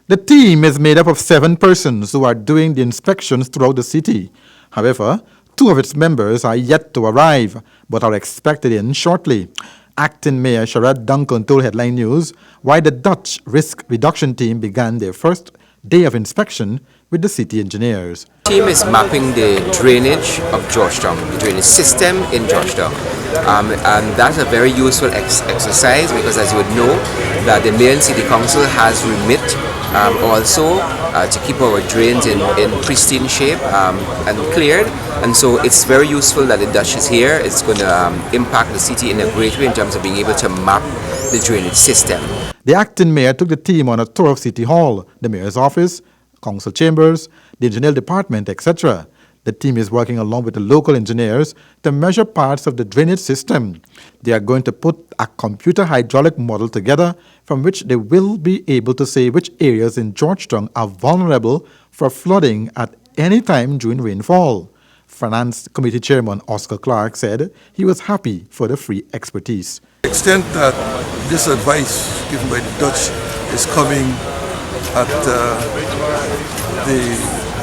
The team is made up of 7 persons who are doing the inspections throughout the city. However, 2 of its members are yet to arrive, but are expected in shortly. Acting Mayor Sherrod Duncan told Headline News why the Dutch Risk Reduction Team began their first day of inspection with the city engineers. The team is mapping the drainage of Georgetown, the drainage system in Georgetown. And that's a very useful exercise because, as you would know, that the Mayor and City Council has remit also to keep our drains in pristine shape and cleared. And so it's very useful that the Dutch is here. It's going to impact the city in a great way in terms of being able to map the drainage system. The acting mayor took the team on a tour of City Hall, the mayor's office, council chambers, the engineering department, etc. The team is working along with the local engineers to measure parts of the drainage system. They are going to put a computer hydraulic model together from which they will be able to say which areas in Georgetown are vulnerable for flooding at any time during rainfall. Finance Committee Chairman Oscar Clark said he was happy for the free expertise. To the extent that this advice given by the Dutch is coming at the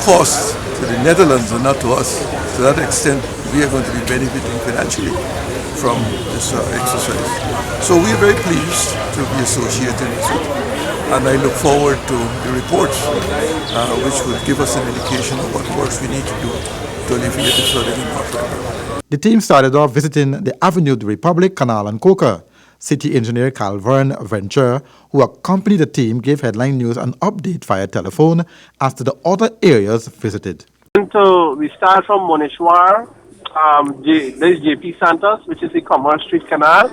cost to the Netherlands and not to us, to that extent we are going to be benefiting financially from this exercise. So we are very pleased to be associated with it, and I look forward to the reports which will give us an indication of what works we need to do to alleviate the flooding in North River. The team started off visiting the Avenue of the Republic, Canal and Coca. City engineer Calvern Venture, who accompanied the team, gave Headline News an update via telephone as to the other areas visited. So we start from Moneshwar, there's JP Santos, which is the Commerce Street Canal.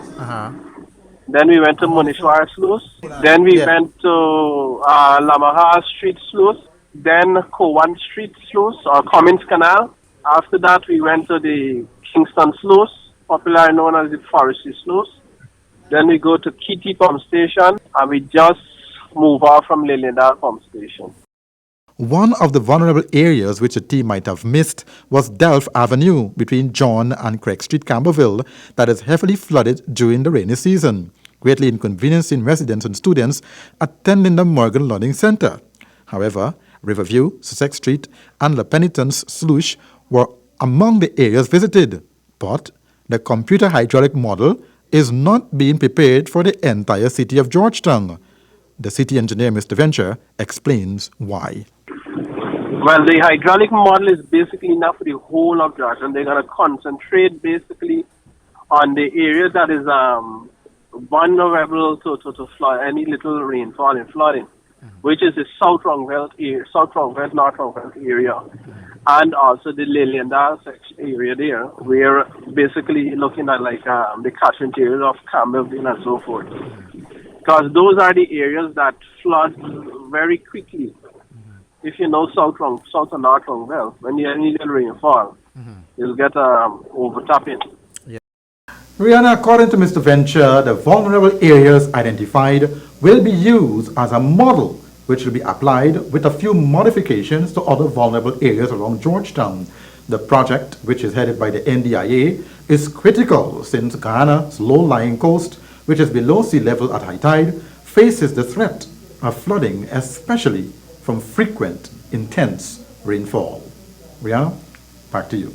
Then we went to Moneshwar Sluice. Then we went to Lamaha Street Sluice. Then Cowan Street Sluice or Cummins Canal. After that, we went to the Kingston Sluice, popularly known as the Forestry Sluice. Then we go to Kitty Pump Station, and we just move off from Liliendal Pump Station. One of the vulnerable areas which the team might have missed was Delph Avenue between John and Craig Street, Camberville, that is heavily flooded during the rainy season, greatly inconveniencing residents and students attending the Morgan Learning Center. However, Riverview, Sussex Street, and La Penitence Sluice were among the areas visited, but the computer hydraulic model is not being prepared for the entire city of Georgetown. The city engineer, Mr. Venture, explains why. Well, the hydraulic model is basically enough for the whole of Georgetown. They're going to concentrate basically on the area that is vulnerable to flood, any little rainfall and flooding, which is the South Rongveld area, North Rongveld area, and also the Liliendal area there, we're basically looking at like the catchment areas of Campbellville and so forth. Because those are the areas that flood very quickly. If you know South and North Rongveld, when you need rainfall, you'll get overtapping. Rihanna, according to Mr. Venture, the vulnerable areas identified will be used as a model which will be applied with a few modifications to other vulnerable areas around Georgetown. The project, which is headed by the NDIA, is critical since Guyana's low-lying coast, which is below sea level at high tide, faces the threat of flooding, especially from frequent, intense rainfall. Rihanna, back to you.